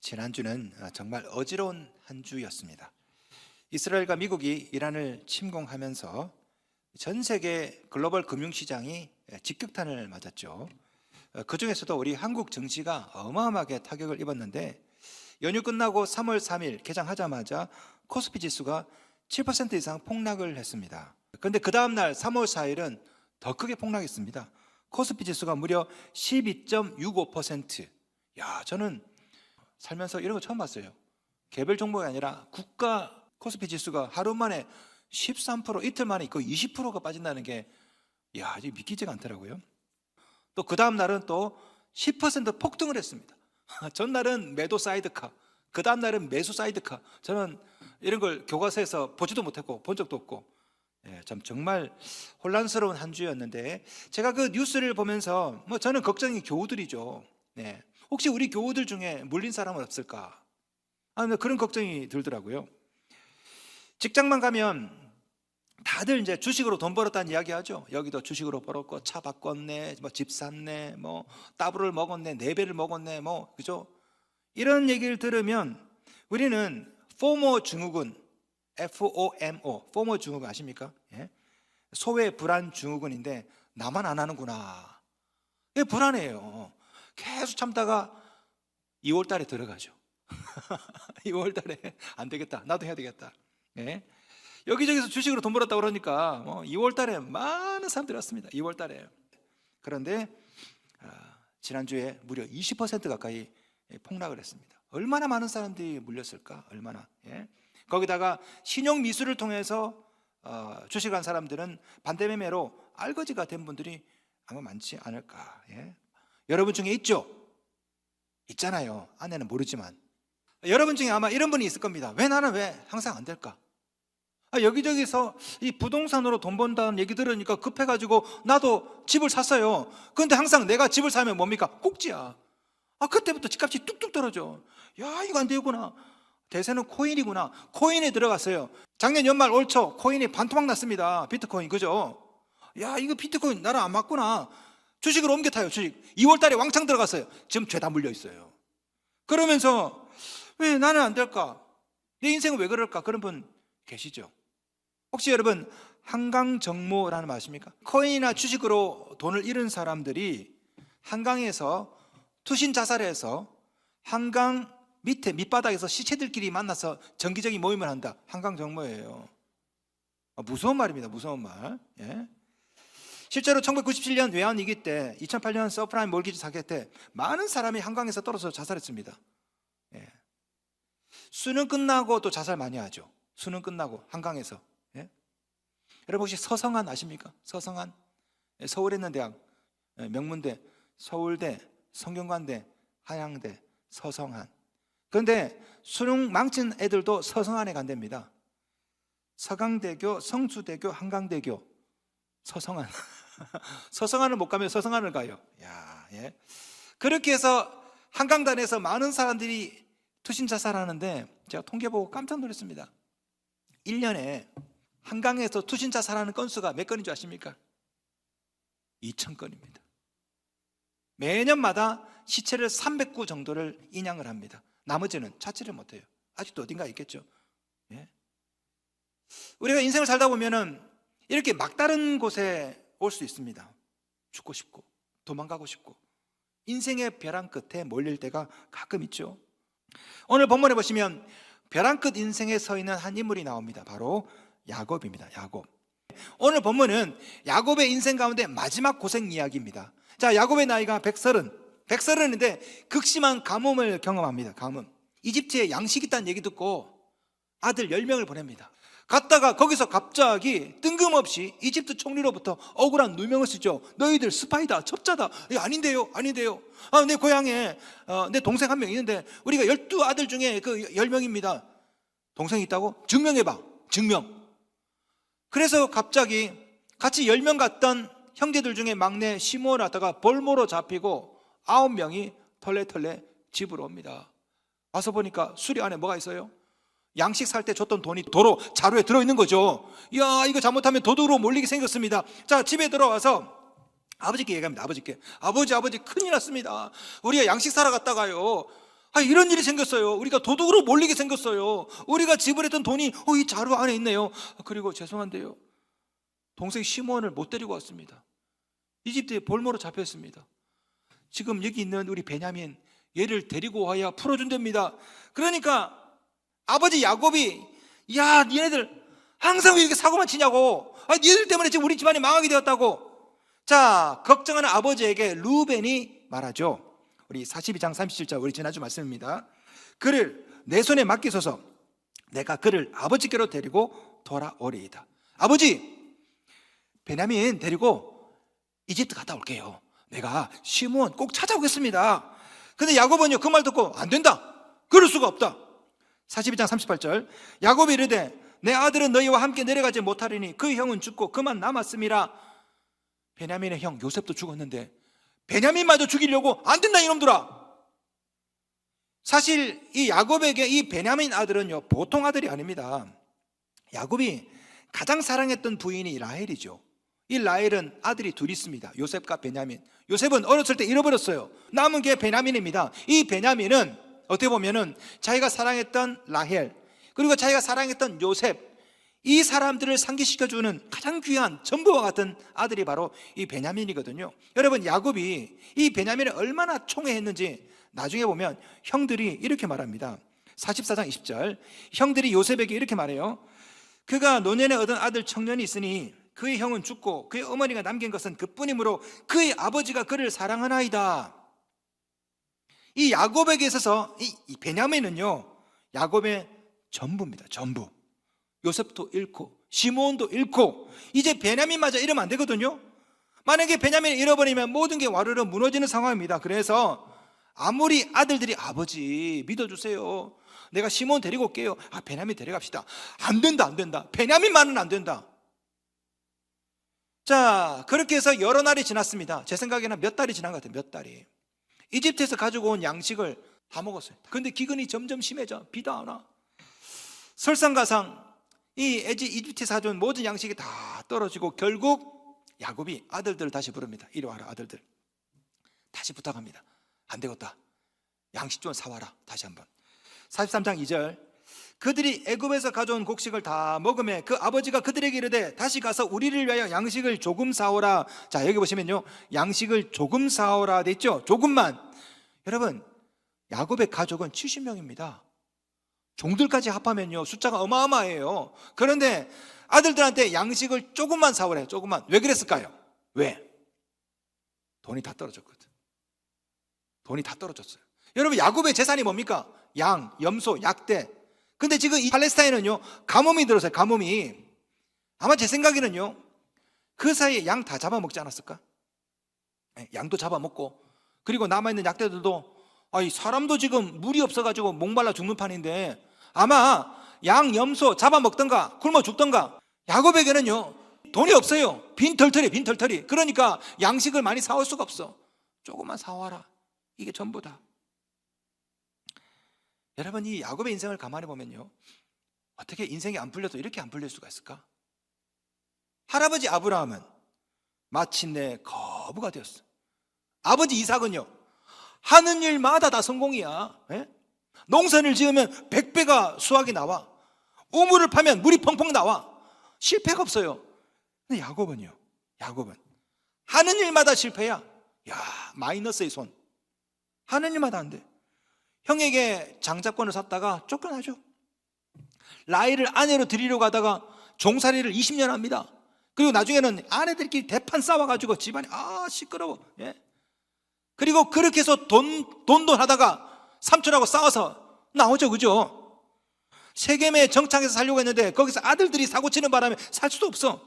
지난주는 정말 어지러운 한 주였습니다. 이스라엘과 미국이 이란을 침공하면서 전 세계 글로벌 금융시장이 직격탄을 맞았죠. 그 중에서도 우리 한국 증시가 어마어마하게 타격을 입었는데, 연휴 끝나고 3월 3일 개장하자마자 코스피 지수가 7% 이상 폭락을 했습니다. 그런데 그 다음날 3월 4일은 더 크게 폭락했습니다. 코스피 지수가 무려 12.65%. 저는 살면서 이런 거 처음 봤어요. 개별 종목이 아니라 국가 코스피 지수가 하루 만에 13%, 이틀 만에 거의 20%가 빠진다는 게 이게 믿기지가 않더라고요. 또 그 다음 날은 또 10% 폭등을 했습니다. 전날은 매도 사이드카, 그 다음 날은 매수 사이드카. 저는 이런 걸 교과서에서 보지도 못했고 본 적도 없고, 정말 혼란스러운 한 주였는데, 제가 그 뉴스를 보면서 저는 걱정이 교우들이죠. 혹시 우리 교우들 중에 물린 사람은 없을까? 그런 걱정이 들더라고요. 직장만 가면 다들 이제 주식으로 돈 벌었다는 이야기 하죠. 여기도 주식으로 벌었고, 차 바꿨네, 집 샀네, 따블을 먹었네, 4배를 먹었네, 그죠? 이런 얘기를 들으면 우리는 포모 증후군, FOMO, 포모 증후군 아십니까? 소외 불안 증후군인데 나만 안 하는구나. 이게 불안해요. 계속 참다가 2월 달에 들어가죠. 2월 달에 안 되겠다, 나도 해야 되겠다. 여기저기서 주식으로 돈 벌었다고 그러니까 2월 달에 많은 사람들이 왔습니다. 2월 달에. 그런데 지난주에 무려 20% 가까이 폭락을 했습니다. 얼마나 많은 사람들이 물렸을까? 얼마나. 거기다가 신용 미수를 통해서 주식한 사람들은 반대 매매로 알거지가 된 분들이 아마 많지 않을까. 여러분 중에 있죠? 있잖아요. 아내는 모르지만. 여러분 중에 아마 이런 분이 있을 겁니다. 나는 왜 항상 안 될까? 여기저기서 이 부동산으로 돈 번다는 얘기 들으니까 급해가지고 나도 집을 샀어요. 그런데 항상 내가 집을 사면 뭡니까? 꼭지야. 그때부터 집값이 뚝뚝 떨어져. 이거 안 되구나. 대세는 코인이구나. 코인에 들어갔어요. 작년 연말 올 초 코인이 반토막 났습니다. 비트코인, 그죠? 이거 비트코인 나랑 안 맞구나. 주식으로 옮겨 타요. 주식 2월 달에 왕창 들어갔어요. 지금 죄다 물려 있어요. 그러면서 왜 나는 안 될까? 내 인생은 왜 그럴까? 그런 분 계시죠? 혹시 여러분 한강정모라는 말 아십니까? 코인이나 주식으로 돈을 잃은 사람들이 한강에서 투신 자살해서 한강 밑에 밑바닥에서 시체들끼리 만나서 정기적인 모임을 한다. 한강정모예요. 무서운 말입니다. 무서운 말. 실제로 1997년 외환위기 때, 2008년 서프라임 몰기지 사기 때 많은 사람이 한강에서 떨어져서 자살했습니다. 수능 끝나고 또 자살 많이 하죠. 수능 끝나고 한강에서. 여러분 혹시 서성한 아십니까? 서성한. 서울에 있는 대학, 명문대, 서울대, 성균관대, 한양대, 서성한. 그런데 수능 망친 애들도 서성한에 간답니다. 서강대교, 성수대교, 한강대교, 서성한. 서성한을 못 가면 서성한을 가요. 그렇게 해서 한강단에서 많은 사람들이 투신 자살하는데, 제가 통계 보고 깜짝 놀랐습니다. 1년에 한강에서 투신 자살하는 건수가 몇 건인 줄 아십니까? 2,000건입니다. 매년마다 시체를 300구 정도를 인양을 합니다. 나머지는 찾지를 못해요. 아직도 어딘가 있겠죠. 우리가 인생을 살다 보면은 이렇게 막다른 곳에 올 수 있습니다. 죽고 싶고 도망가고 싶고 인생의 벼랑 끝에 몰릴 때가 가끔 있죠. 오늘 본문에 보시면 벼랑 끝 인생에 서 있는 한 인물이 나옵니다. 바로 야곱입니다. 야곱. 오늘 본문은 야곱의 인생 가운데 마지막 고생 이야기입니다. 야곱의 나이가 130인데 극심한 가뭄을 경험합니다. 가뭄. 이집트에 양식 있다는 얘기 듣고 아들 10명을 보냅니다. 갔다가 거기서 갑자기 뜬금없이 이집트 총리로부터 억울한 누명을 쓰죠. 너희들 스파이다, 첩자다. 아닌데요. 내 고향에 내 동생 한 명 있는데 우리가 12아들 중에 그 10명입니다. 동생이 있다고? 증명해봐. 증명. 그래서 갑자기 같이 10명 갔던 형제들 중에 막내 시므온을 갖다가 볼모로 잡히고 9명이 털레털레 집으로 옵니다. 와서 보니까 수리 안에 뭐가 있어요? 양식 살 때 줬던 돈이 도로 자루에 들어있는 거죠. 이거 잘못하면 도둑으로 몰리게 생겼습니다. 집에 들어와서 아버지께 얘기합니다. 아버지 큰일 났습니다. 우리가 양식 사러 갔다가요 이런 일이 생겼어요. 우리가 도둑으로 몰리게 생겼어요. 우리가 지불했던 돈이 이 자루 안에 있네요. 그리고 죄송한데요, 동생 시므온을 못 데리고 왔습니다. 이집트에 볼모로 잡혔습니다. 지금 여기 있는 우리 베냐민, 얘를 데리고 와야 풀어준답니다. 그러니까 아버지 야곱이, 야, 니네들 항상 왜 이렇게 사고만 치냐고, 니네들 때문에 지금 우리 집안이 망하게 되었다고. 자, 걱정하는 아버지에게 루벤이 말하죠. 우리 42장 37절, 우리 지난주 말씀입니다. 그를 내 손에 맡기소서, 내가 그를 아버지께로 데리고 돌아오리이다. 아버지, 베냐민 데리고 이집트 갔다 올게요. 내가 시므온 꼭 찾아오겠습니다. 근데 야곱은요, 그 말 듣고 안 된다, 그럴 수가 없다. 42장 38절, 야곱이 이르되 내 아들은 너희와 함께 내려가지 못하리니 그 형은 죽고 그만 남았음이라. 베냐민의 형 요셉도 죽었는데 베냐민마저 죽이려고 안 된다 이놈들아. 사실 이 야곱에게 이 베냐민 아들은요, 보통 아들이 아닙니다. 야곱이 가장 사랑했던 부인이 라헬이죠. 이 라헬은 아들이 둘 있습니다. 요셉과 베냐민. 요셉은 어렸을 때 잃어버렸어요. 남은 게 베냐민입니다. 이 베냐민은 어떻게 보면은 자기가 사랑했던 라헬, 그리고 자기가 사랑했던 요셉, 이 사람들을 상기시켜주는 가장 귀한 전부와 같은 아들이 바로 이 베냐민이거든요. 여러분, 야곱이 이 베냐민을 얼마나 총애했는지 나중에 보면 형들이 이렇게 말합니다. 44장 20절, 형들이 요셉에게 이렇게 말해요. 그가 노년에 얻은 아들 청년이 있으니 그의 형은 죽고 그의 어머니가 남긴 것은 그뿐이므로 그의 아버지가 그를 사랑하나이다. 이 야곱에게 있어서 이 베냐민은요, 야곱의 전부입니다. 전부. 요셉도 잃고 시므온도 잃고 이제 베냐민마저 잃으면 안 되거든요. 만약에 베냐민을 잃어버리면 모든 게 와르르 무너지는 상황입니다. 그래서 아무리 아들들이 아버지 믿어주세요, 내가 시므온 데리고 올게요, 베냐민 데려갑시다, 안 된다, 안 된다. 베냐민만은 안 된다. 자, 그렇게 해서 여러 날이 지났습니다. 제 생각에는 몇 달이 지난 것 같아요. 몇 달이. 이집트에서 가지고 온 양식을 다 먹었어요. 근데 기근이 점점 심해져. 비도 안 와. 설상가상 이 이집트에서 가져온 모든 양식이 다 떨어지고 결국 야곱이 아들들을 다시 부릅니다. 이리 와라 아들들, 다시 부탁합니다. 안 되겠다, 양식 좀 사와라. 다시 한번. 43장 2절, 그들이 애굽에서 가져온 곡식을 다 먹으며 그 아버지가 그들에게 이르되 다시 가서 우리를 위하여 양식을 조금 사오라. 자, 여기 보시면요, 양식을 조금 사오라 됐죠. 조금만. 여러분, 야곱의 가족은 70명입니다 종들까지 합하면요, 숫자가 어마어마해요. 그런데 아들들한테 양식을 조금만 사오래. 조금만. 왜 그랬을까요? 왜? 돈이 다 떨어졌거든. 돈이 다 떨어졌어요. 여러분, 야곱의 재산이 뭡니까? 양, 염소, 약대. 근데 지금 이 팔레스타인은요, 가뭄이 들었어요. 가뭄이. 아마 제 생각에는요, 그 사이에 양 다 잡아먹지 않았을까? 양도 잡아먹고, 그리고 남아있는 약대들도, 사람도 지금 물이 없어가지고 목말라 죽는 판인데 아마 양, 염소 잡아먹던가 굶어 죽던가. 야곱에게는요, 돈이 없어요. 빈털터리. 그러니까 양식을 많이 사올 수가 없어. 조금만 사와라. 이게 전부다. 여러분, 이 야곱의 인생을 가만히 보면요, 어떻게 인생이 안 풀려도 이렇게 안 풀릴 수가 있을까? 할아버지 아브라함은 마침내 거부가 되었어. 아버지 이삭은요, 하는 일마다 다 성공이야. 농사를 지으면 100배가 수확이 나와. 우물을 파면 물이 펑펑 나와. 실패가 없어요. 근데 야곱은 하는 일마다 실패야. 마이너스의 손. 하는 일마다 안 돼. 형에게 장자권을 샀다가 쫓겨나죠. 라헬을 아내로 들이려고 하다가 종살이를 20년 합니다. 그리고 나중에는 아내들끼리 대판 싸워가지고 집안이 시끄러워. 그리고 그렇게 해서 돈 하다가 삼촌하고 싸워서 나오죠. 그죠? 세겜에 정착해서 살려고 했는데 거기서 아들들이 사고치는 바람에 살 수도 없어.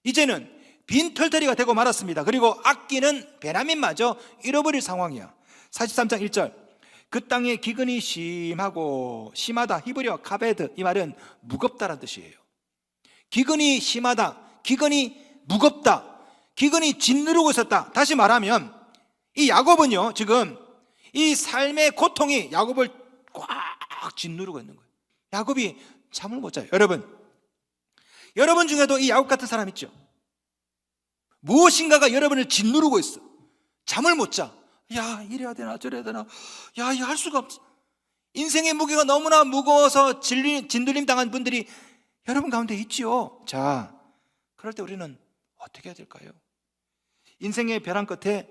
이제는 빈털터리가 되고 말았습니다. 그리고 아끼는 베냐민마저 잃어버릴 상황이야. 43장 1절, 그 땅에 기근이 심하다. 히브리어 카베드, 이 말은 무겁다라는 뜻이에요. 기근이 심하다, 기근이 무겁다, 기근이 짓누르고 있었다. 다시 말하면 이 야곱은요, 지금 이 삶의 고통이 야곱을 꽉 짓누르고 있는 거예요. 야곱이 잠을 못 자요. 여러분 중에도 이 야곱 같은 사람 있죠? 무엇인가가 여러분을 짓누르고 있어. 잠을 못 자. 야, 이래야 되나 저래야 되나, 야, 이거 할 수가 없지. 인생의 무게가 너무나 무거워서 진들림 당한 분들이 여러분 가운데 있지요. 자, 그럴 때 우리는 어떻게 해야 될까요? 인생의 벼랑 끝에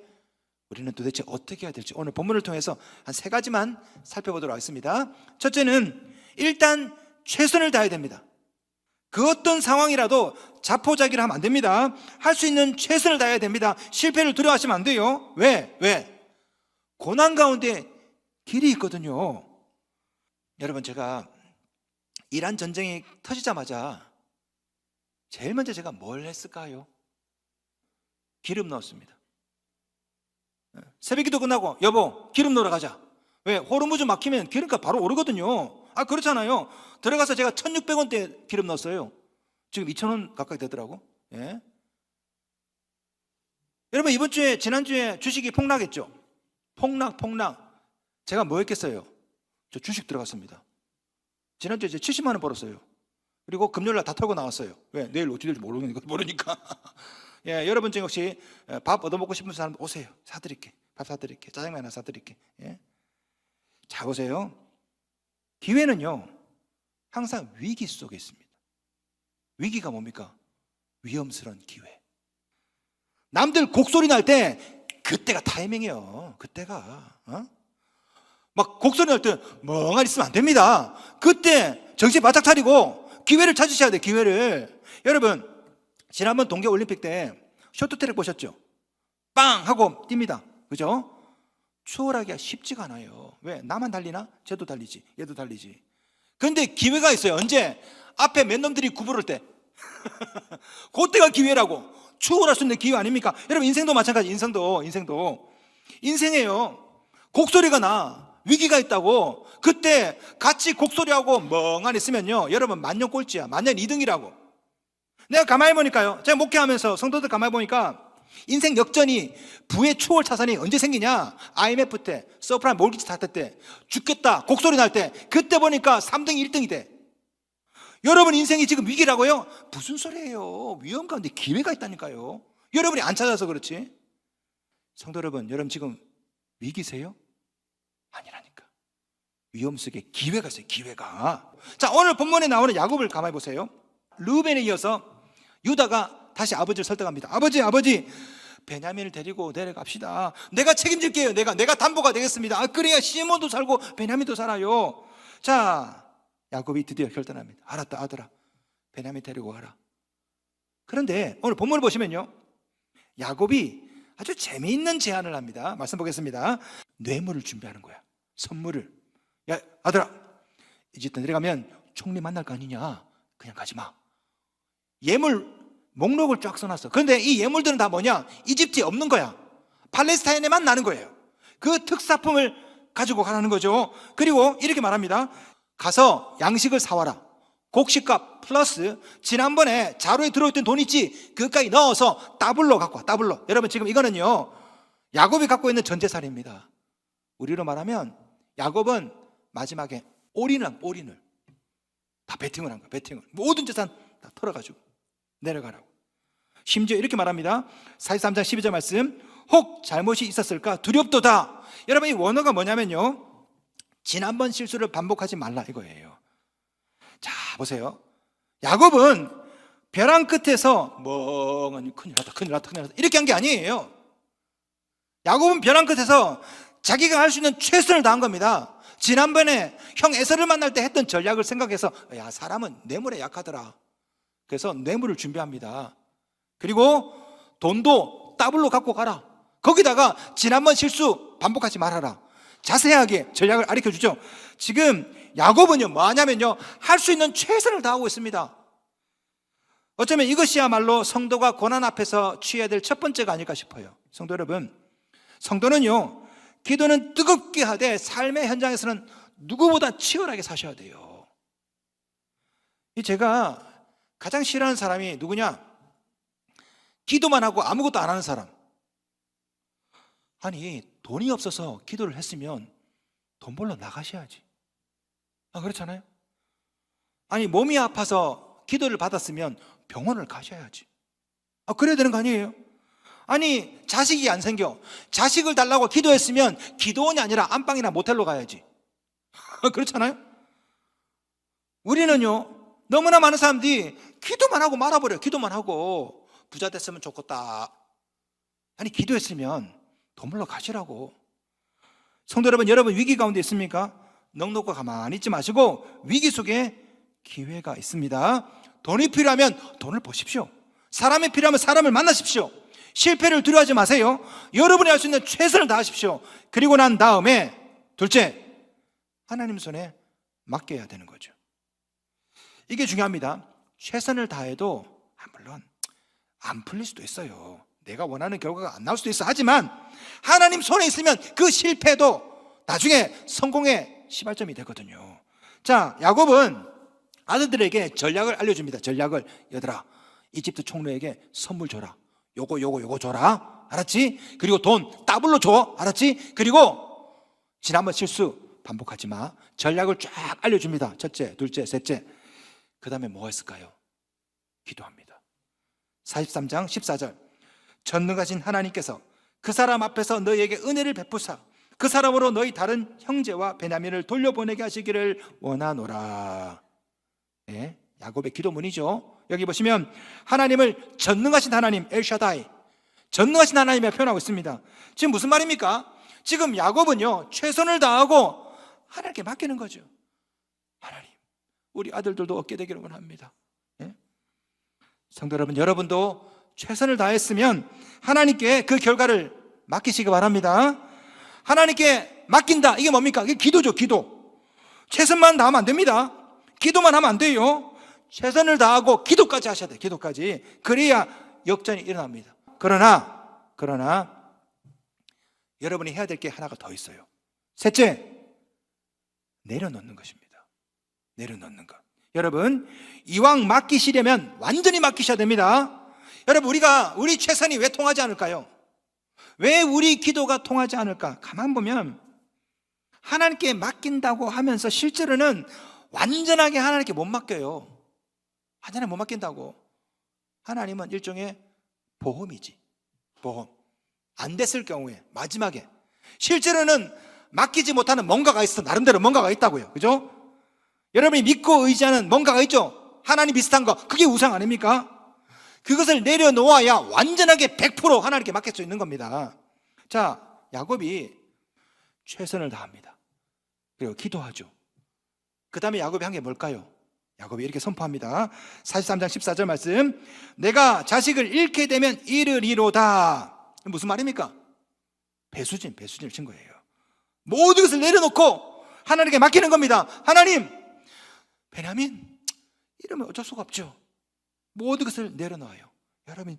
우리는 도대체 어떻게 해야 될지 오늘 본문을 통해서 한 3가지만 살펴보도록 하겠습니다. 첫째는 일단 최선을 다해야 됩니다. 그 어떤 상황이라도 자포자기를 하면 안 됩니다. 할 수 있는 최선을 다해야 됩니다. 실패를 두려워하시면 안 돼요. 왜? 고난 가운데 길이 있거든요. 여러분, 제가 이란 전쟁이 터지자마자 제일 먼저 제가 뭘 했을까요? 기름 넣었습니다. 새벽기도 끝나고 여보 기름 넣으러 가자. 왜? 호르무즈 막히면 기름값 바로 오르거든요. 그렇잖아요. 들어가서 제가 1,600원대 기름 넣었어요. 지금 2,000원 가까이 되더라고. 예. 여러분, 지난주에 주식이 폭락했죠. 폭락. 제가 뭐 했겠어요? 저 주식 들어갔습니다. 지난주에 이제 70만 원 벌었어요. 그리고 금요일날 다 털고 나왔어요. 왜? 내일 어떻게 될지 모르니까. 예, 여러분 중에 혹시 밥 얻어먹고 싶은 사람 오세요. 사드릴게. 밥 사드릴게. 짜장면 하나 사드릴게. 예. 자, 보세요. 기회는요 항상 위기 속에 있습니다. 위기가 뭡니까? 위험스러운 기회. 남들 곡소리 날 때 그때가 타이밍이에요. 그때가 막 곡소리 날 때 멍하니 있으면 안 됩니다. 그때 정신 바짝 차리고 기회를 찾으셔야 돼요. 기회를. 여러분, 지난번 동계올림픽 때 쇼트트랙 보셨죠? 빵 하고 뜁니다. 그죠? 추월하기가 쉽지가 않아요. 왜? 나만 달리나? 쟤도 달리지, 얘도 달리지. 그런데 기회가 있어요. 언제? 앞에 몇 놈들이 구부를 때. 그때가 기회라고. 추월할 수 있는 기회 아닙니까? 여러분, 인생도 마찬가지. 인생에요 곡소리가 나, 위기가 있다고. 그때 같이 곡소리하고 멍하니 있으면요 여러분 만년 꼴찌야. 만년 2등이라고. 내가 가만히 보니까요, 제가 목회하면서 성도들 가만히 보니까 인생 역전이, 부의 추월 차선이 언제 생기냐? IMF 때, 서프라임 몰기지 사태 때, 죽겠다 곡소리 날 때, 그때 보니까 3등 1등이 돼. 여러분 인생이 지금 위기라고요? 무슨 소리예요? 위험 가운데 기회가 있다니까요. 여러분이 안 찾아서 그렇지. 성도 여러분, 여러분 지금 위기세요? 아니라니까. 위험 속에 기회가 있어요. 기회가. 자, 오늘 본문에 나오는 야곱을 가만히 보세요. 르우벤에 이어서 유다가 다시 아버지를 설득합니다. 아버지 베냐민을 데리고 내려갑시다. 내가 책임질게요. 내가 담보가 되겠습니다. 그래야 시몬도 살고 베냐민도 살아요. 자, 야곱이 드디어 결단합니다. 알았다 아들아, 베냐민 데리고 가라. 그런데 오늘 본문을 보시면요, 야곱이 아주 재미있는 제안을 합니다. 말씀 보겠습니다. 뇌물을 준비하는 거야. 선물을. 야 아들아, 이집트 내려가면 총리 만날 거 아니냐. 그냥 가지 마. 예물 목록을 쫙 써놨어. 그런데 이 예물들은 다 뭐냐? 이집트에 없는 거야. 팔레스타인에만 나는 거예요. 그 특사품을 가지고 가라는 거죠. 그리고 이렇게 말합니다. 가서 양식을 사와라. 곡식값 플러스 지난번에 자루에 들어있던 돈 있지? 그것까지 넣어서 더블로 갖고 와. 더블로. 여러분 지금 이거는요 야곱이 갖고 있는 전 재산입니다. 우리로 말하면 야곱은 마지막에 올인을 다 베팅을 한 거야. 베팅을. 모든 재산 다 털어가지고 내려가라고. 심지어 이렇게 말합니다. 43장 12절 말씀. 혹 잘못이 있었을까 두렵도다. 여러분 이 원어가 뭐냐면요, 지난번 실수를 반복하지 말라 이거예요. 자 보세요. 야곱은 벼랑 끝에서 멍하니 큰일 났다 이렇게 한 게 아니에요. 야곱은 벼랑 끝에서 자기가 할 수 있는 최선을 다한 겁니다. 지난번에 형 에서를 만날 때 했던 전략을 생각해서 야 사람은 뇌물에 약하더라. 그래서 뇌물을 준비합니다. 그리고 돈도 더블로 갖고 가라. 거기다가 지난번 실수 반복하지 말아라. 자세하게 전략을 가르쳐주죠. 지금 야곱은요 뭐 하냐면요, 할 수 있는 최선을 다하고 있습니다. 어쩌면 이것이야말로 성도가 고난 앞에서 취해야 될 첫 번째가 아닐까 싶어요. 성도 여러분, 성도는요 기도는 뜨겁게 하되 삶의 현장에서는 누구보다 치열하게 사셔야 돼요. 제가 가장 싫어하는 사람이 누구냐? 기도만 하고 아무것도 안 하는 사람. 아니 돈이 없어서 기도를 했으면 돈 벌러 나가셔야지. 그렇잖아요? 아니 몸이 아파서 기도를 받았으면 병원을 가셔야지. 그래야 되는 거 아니에요? 아니 자식이 안 생겨. 자식을 달라고 기도했으면 기도원이 아니라 안방이나 모텔로 가야지. 그렇잖아요. 우리는요 너무나 많은 사람들이 기도만 하고 말아버려요. 기도만 하고 부자 됐으면 좋겠다. 아니 기도했으면 돈 벌러 가시라고. 성도 여러분, 여러분 위기 가운데 있습니까? 넉넉고 가만히 있지 마시고 위기 속에 기회가 있습니다. 돈이 필요하면 돈을 보십시오. 사람이 필요하면 사람을 만나십시오. 실패를 두려워하지 마세요. 여러분이 할 수 있는 최선을 다하십시오. 그리고 난 다음에 둘째, 하나님 손에 맡겨야 되는 거죠. 이게 중요합니다. 최선을 다해도 물론 안 풀릴 수도 있어요. 내가 원하는 결과가 안 나올 수도 있어. 하지만 하나님 손에 있으면 그 실패도 나중에 성공의 시발점이 되거든요. 자, 야곱은 아들들에게 전략을 알려줍니다. 전략을. 얘들아, 이집트 총리에게 선물 줘라. 요거 줘라. 알았지? 그리고 돈 더블로 줘. 알았지? 그리고 지난번 실수 반복하지 마. 전략을 쫙 알려줍니다. 첫째, 둘째, 셋째. 그 다음에 뭐가 있을까요? 기도합니다. 43장 14절. 전능하신 하나님께서 그 사람 앞에서 너희에게 은혜를 베푸사 그 사람으로 너희 다른 형제와 베냐민을 돌려보내게 하시기를 원하노라. 네, 야곱의 기도문이죠. 여기 보시면 하나님을 전능하신 하나님 엘샤다이, 전능하신 하나님에 표현하고 있습니다. 지금 무슨 말입니까? 지금 야곱은요 최선을 다하고 하나님께 맡기는 거죠. 하나님, 우리 아들들도 얻게 되기를 원합니다. 네? 성도 여러분, 여러분도 최선을 다했으면 하나님께 그 결과를 맡기시기 바랍니다. 하나님께 맡긴다, 이게 뭡니까? 이게 기도죠. 기도. 최선만 다하면 안 됩니다. 기도만 하면 안 돼요. 최선을 다하고 기도까지 하셔야 돼요. 기도까지. 그래야 역전이 일어납니다. 그러나 여러분이 해야 될 게 하나가 더 있어요. 셋째, 내려놓는 것입니다. 내려놓는 것. 여러분, 이왕 맡기시려면 완전히 맡기셔야 됩니다. 여러분, 우리 최선이 왜 통하지 않을까요? 왜 우리 기도가 통하지 않을까? 가만 보면 하나님께 맡긴다고 하면서 실제로는 완전하게 하나님께 못 맡겨요. 완전히 못 맡긴다고. 하나님은 일종의 보험이지. 보험. 안 됐을 경우에 마지막에 실제로는 맡기지 못하는 뭔가가 있어. 나름대로 뭔가가 있다고요. 그죠? 여러분이 믿고 의지하는 뭔가가 있죠. 하나님 비슷한 거. 그게 우상 아닙니까? 그것을 내려놓아야 완전하게 100% 하나님께 맡길 수 있는 겁니다. 자, 야곱이 최선을 다합니다. 그리고 기도하죠. 그 다음에 야곱이 한 게 뭘까요? 야곱이 이렇게 선포합니다. 43장 14절 말씀. 내가 자식을 잃게 되면 잃으리로다. 무슨 말입니까? 배수진을 친 거예요. 모든 것을 내려놓고 하나님께 맡기는 겁니다. 하나님, 베냐민 이러면 어쩔 수가 없죠. 모든 것을 내려놓아요. 여러분,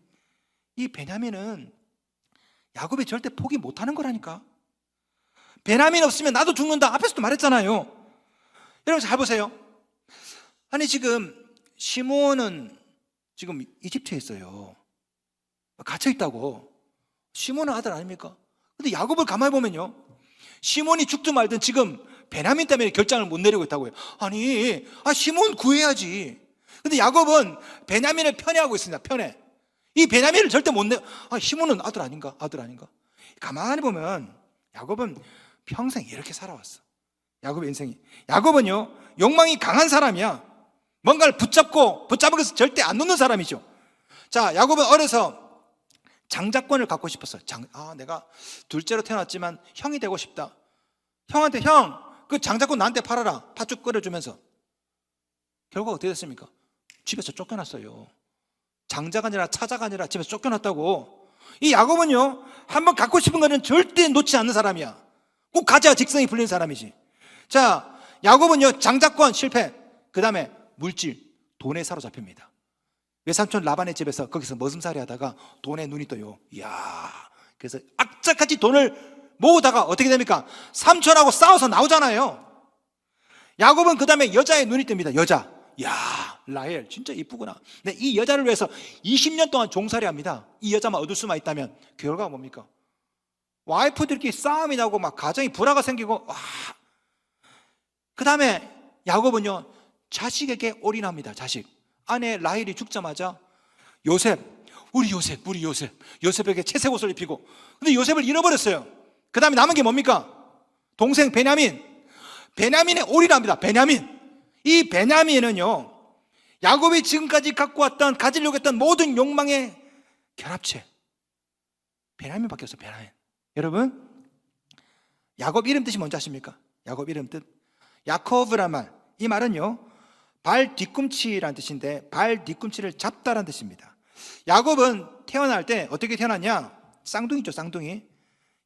이 베냐민은 야곱이 절대 포기 못하는 거라니까. 베냐민 없으면 나도 죽는다. 앞에서도 말했잖아요. 여러분 잘 보세요. 아니 지금 시몬은 지금 이집트에 있어요. 갇혀 있다고. 시몬은 아들 아닙니까? 근데 야곱을 가만히 보면요, 시몬이 죽든 말든 지금 베냐민 때문에 결정을 못 내리고 있다고요. 아니 시몬 구해야지. 근데 야곱은 베냐민을 편애하고 있습니다. 편애. 이 베냐민을 절대 못 내. 시몬은 아들 아닌가? 가만히 보면 야곱은 평생 이렇게 살아왔어. 야곱의 인생이. 야곱은요 욕망이 강한 사람이야. 뭔가를 붙잡은 것을 절대 안 놓는 사람이죠. 자, 야곱은 어려서 장자권을 갖고 싶었어요. 내가 둘째로 태어났지만 형이 되고 싶다. 형한테 그 장자권 나한테 팔아라. 팥죽 끓여주면서. 결과가 어떻게 됐습니까? 집에서 쫓겨났어요. 장자가 아니라 차자가 아니라 집에서 쫓겨났다고. 이 야곱은요 한번 갖고 싶은 거는 절대 놓지 않는 사람이야. 꼭 가져야 직성이 풀리는 사람이지. 자, 야곱은요 장자권 실패. 그 다음에 물질, 돈에 사로잡힙니다. 외삼촌 라반의 집에서 거기서 머슴살이 하다가 돈에 눈이 떠요. 이야, 그래서 악착같이 돈을 모으다가 어떻게 됩니까? 삼촌하고 싸워서 나오잖아요. 야곱은 그 다음에 여자의 눈이 뜹니다. 여자. 이야, 라헬 진짜 이쁘구나. 근데 이 여자를 위해서 20년 동안 종살이 합니다. 이 여자만 얻을 수만 있다면. 결과가 뭡니까? 와이프들끼리 싸움이 나고 막 가정이 불화가 생기고. 그 다음에 야곱은요 자식에게 올인합니다. 자식. 아내 라헬이 죽자마자 요셉 우리 요셉. 요셉에게 채색 옷을 입히고. 근데 요셉을 잃어버렸어요. 그 다음에 남은 게 뭡니까? 동생 베냐민. 베냐민의 올이랍니다. 베냐민. 이 베냐민은요, 야곱이 지금까지 갖고 왔던, 가지려고 했던 모든 욕망의 결합체. 베냐민밖에 없어요. 베냐민. 여러분, 야곱 이름 뜻이 뭔지 아십니까? 야곱 이름 뜻. 야코브란 말. 이 말은요, 발 뒤꿈치라는 뜻인데, 발 뒤꿈치를 잡다라는 뜻입니다. 야곱은 태어날 때 어떻게 태어났냐? 쌍둥이죠, 쌍둥이.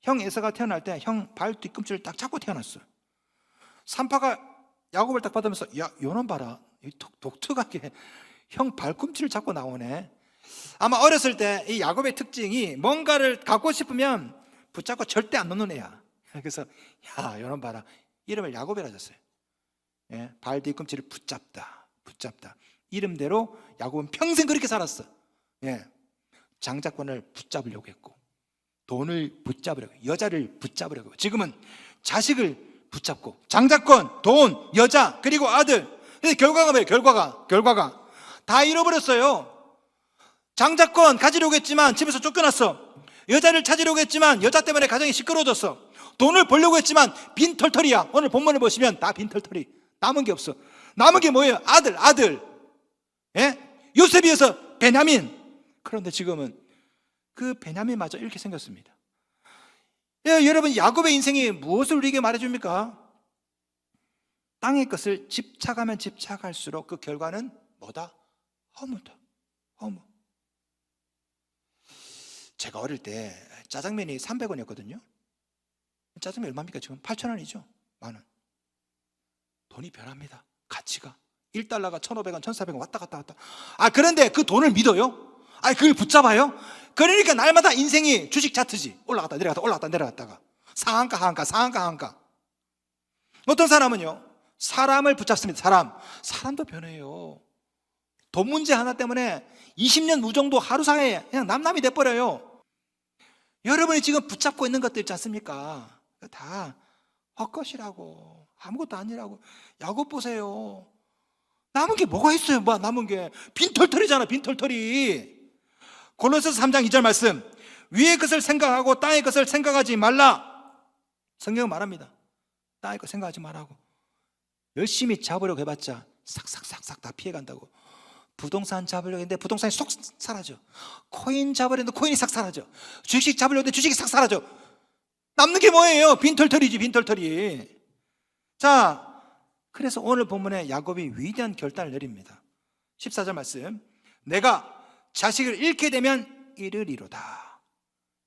형 에서가 태어날 때 형 발 뒤꿈치를 딱 잡고 태어났어요. 산파가 야곱을 딱 받으면서, 야, 요놈 봐라. 독특하게 형 발꿈치를 잡고 나오네. 아마 어렸을 때 이 야곱의 특징이 뭔가를 갖고 싶으면 붙잡고 절대 안 놓는 애야. 그래서 야, 요놈 봐라. 이름을 야곱이라 줬어요. 예, 발 뒤꿈치를 붙잡다. 이름대로 야곱은 평생 그렇게 살았어. 예, 장자권을 붙잡으려고 했고, 돈을 붙잡으려고, 여자를 붙잡으려고, 지금은 자식을 붙잡고, 장자권, 돈, 여자, 그리고 아들. 근데 결과가 뭐예요? 결과가 다 잃어버렸어요. 장자권 가지려고 했지만 집에서 쫓겨났어. 여자를 찾으려고 했지만 여자 때문에 가정이 시끄러워졌어. 돈을 벌려고 했지만 빈털털이야. 오늘 본문을 보시면 다 빈털털이. 남은 게 없어. 남은 게 뭐예요? 아들. 예? 요셉이어서 베냐민. 그런데 지금은 그 베냐민마저 이렇게 생겼습니다. 예, 여러분, 야곱의 인생이 무엇을 우리에게 말해줍니까? 땅의 것을 집착하면 집착할수록 그 결과는 뭐다? 허무다. 허무. 제가 어릴 때 짜장면이 300원이었거든요. 짜장면 얼마입니까? 지금 8,000원이죠. 만원. 돈이 변합니다. 가치가 1달러가 1,500원, 1,400원 왔다 갔다. 그런데 그 돈을 믿어요? 그걸 붙잡아요? 그러니까 날마다 인생이 주식 차트지. 올라갔다 내려갔다가 상한가 하한가. 어떤 사람은요, 사람을 붙잡습니다. 사람도 변해요. 돈 문제 하나 때문에 20년 무정도 하루 사이에 그냥 남남이 돼버려요. 여러분이 지금 붙잡고 있는 것들 있지 않습니까? 다 헛것이라고, 아무것도 아니라고. 야곱 보세요. 남은 게 뭐가 있어요? 남은 게 빈털털이잖아. 빈털털이. 골로새서 3장 2절 말씀, 위의 것을 생각하고 땅의 것을 생각하지 말라. 성경은 말합니다. 땅의 것 생각하지 말라고. 열심히 잡으려고 해봤자 싹싹 다 피해간다고. 부동산 잡으려고 했는데 부동산이 쏙 사라져. 코인 잡으려고 했는데 코인이 싹 사라져. 주식 잡으려고 했는데 주식이 싹 사라져. 남는 게 뭐예요? 빈털털이지, 빈털털이. 자, 그래서 오늘 본문에 야곱이 위대한 결단을 내립니다. 14절 말씀, 내가 자식을 잃게 되면 잃으리로다.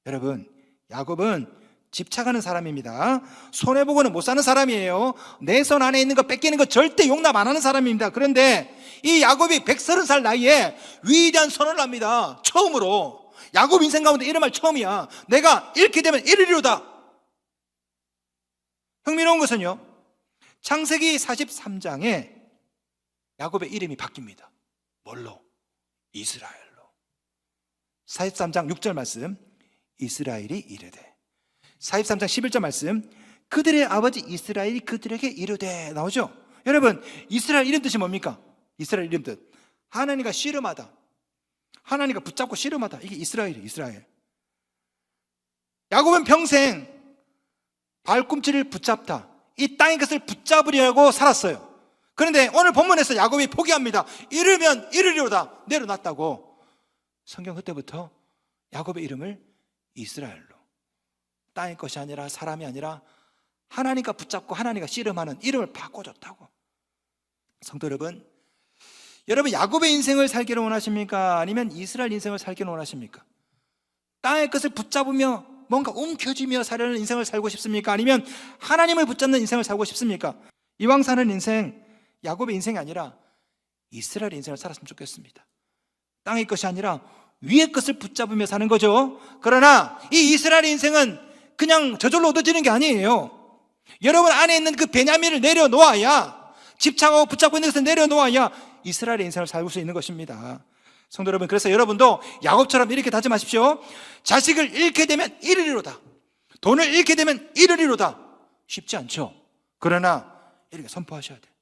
여러분, 야곱은 집착하는 사람입니다. 손해보고는 못 사는 사람이에요. 내 손 안에 있는 거 뺏기는 거 절대 용납 안 하는 사람입니다. 그런데 이 야곱이 130살 나이에 위대한 선언을 합니다. 처음으로. 야곱 인생 가운데 이런 말 처음이야. 내가 잃게 되면 잃으리로다. 흥미로운 것은요, 창세기 43장에 야곱의 이름이 바뀝니다. 뭘로? 이스라엘로. 43장 6절 말씀, 이스라엘이 이르되. 43장 11절 말씀, 그들의 아버지 이스라엘이 그들에게 이르되. 나오죠? 여러분, 이스라엘 이름 뜻이 뭡니까? 이스라엘 이름 뜻, 하나님과 씨름하다, 하나님과 붙잡고 씨름하다. 이게 이스라엘이에요. 이스라엘. 야곱은 평생 발꿈치를 붙잡다, 이 땅의 것을 붙잡으려고 살았어요. 그런데 오늘 본문에서 야곱이 포기합니다. 잃으면 잃으리로다. 내려놨다고. 성경 그때부터 야곱의 이름을 이스라엘로, 땅의 것이 아니라 사람이 아니라 하나님과 붙잡고 하나님과 씨름하는 이름을 바꿔줬다고. 성도 여러분, 여러분 야곱의 인생을 살기를 원하십니까? 아니면 이스라엘 인생을 살기를 원하십니까? 땅의 것을 붙잡으며 뭔가 움켜쥐며 살려는 인생을 살고 싶습니까? 아니면 하나님을 붙잡는 인생을 살고 싶습니까? 이왕 사는 인생, 야곱의 인생이 아니라 이스라엘 인생을 살았으면 좋겠습니다. 땅의 것이 아니라 위의 것을 붙잡으며 사는 거죠. 그러나 이 이스라엘 인생은 그냥 저절로 얻어지는 게 아니에요. 여러분 안에 있는 그 베냐민을 내려놓아야, 집착하고 붙잡고 있는 것을 내려놓아야 이스라엘의 인생을 살고 수 있는 것입니다. 성도 여러분, 그래서 여러분도 야곱처럼 이렇게 다짐하십시오. 자식을 잃게 되면 잃으리로다. 돈을 잃게 되면 잃으리로다. 쉽지 않죠. 그러나 이렇게 선포하셔야 돼요.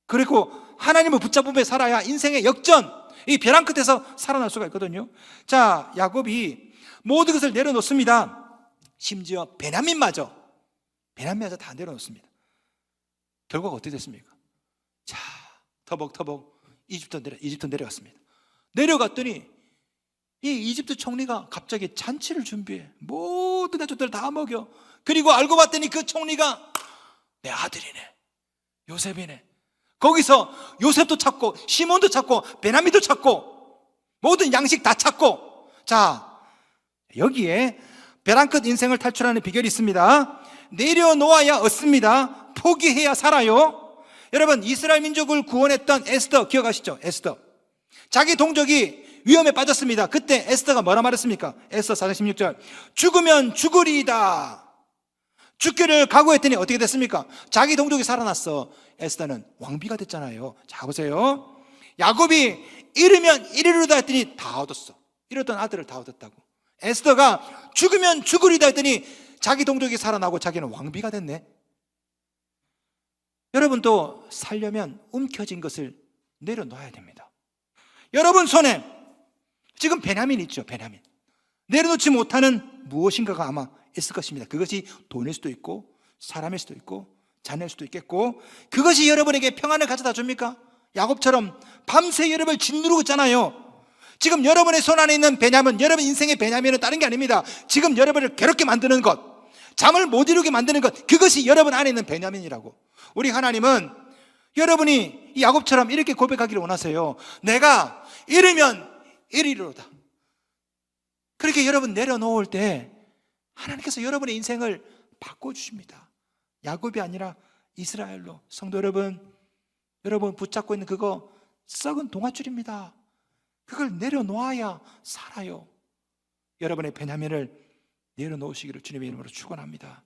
그리고 하나님을 붙잡으며 살아야 인생의 역전, 이 벼랑 끝에서 살아날 수가 있거든요. 자, 야곱이 모든 것을 내려놓습니다. 심지어 베냐민마저 다 내려놓습니다. 결과가 어떻게 됐습니까? 자, 터벅터벅 이집트 내려갔습니다. 내려갔더니 이 이집트 총리가 갑자기 잔치를 준비해. 모든 가족들 다 먹여. 그리고 알고 봤더니 그 총리가 내 아들이네, 요셉이네. 거기서 요셉도 찾고 시몬도 찾고 베냐민도 찾고 모든 양식 다 찾고. 자, 여기에 벼랑 끝 인생을 탈출하는 비결이 있습니다. 내려놓아야 얻습니다. 포기해야 살아요. 여러분, 이스라엘 민족을 구원했던 에스더 기억하시죠? 에스더. 자기 동족이 위험에 빠졌습니다. 그때 에스더가 뭐라 말했습니까? 에스더 4장 16절. 죽으면 죽으리이다. 죽기를 각오했더니 어떻게 됐습니까? 자기 동족이 살아났어. 에스더는 왕비가 됐잖아요. 자, 보세요. 야곱이 잃으면 이리로다 했더니 다 얻었어. 잃었던 아들을 다 얻었다고. 에스더가 죽으면 죽으리다 했더니 자기 동족이 살아나고 자기는 왕비가 됐네. 여러분도 살려면 움켜진 것을 내려놓아야 됩니다. 여러분 손에 지금 베냐민 있죠. 베냐민. 내려놓지 못하는 무엇인가가 아마 있을 것입니다. 그것이 돈일 수도 있고 사람일 수도 있고 자녀일 수도 있겠고, 그것이 여러분에게 평안을 가져다 줍니까? 야곱처럼 밤새 여러분을 짓누르고 있잖아요. 지금 여러분의 손 안에 있는 베냐민, 여러분 인생의 베냐민은 다른 게 아닙니다. 지금 여러분을 괴롭게 만드는 것, 잠을 못 이루게 만드는 것, 그것이 여러분 안에 있는 베냐민이라고. 우리 하나님은 여러분이 이 야곱처럼 이렇게 고백하기를 원하세요. 내가 잃으면 이리로다. 그렇게 여러분 내려놓을 때 하나님께서 여러분의 인생을 바꿔주십니다. 야곱이 아니라 이스라엘로. 성도 여러분, 여러분 붙잡고 있는 그거 썩은 동아줄입니다. 그걸 내려놓아야 살아요. 여러분의 베냐민을 내려놓으시기를 주님의 이름으로 축원합니다.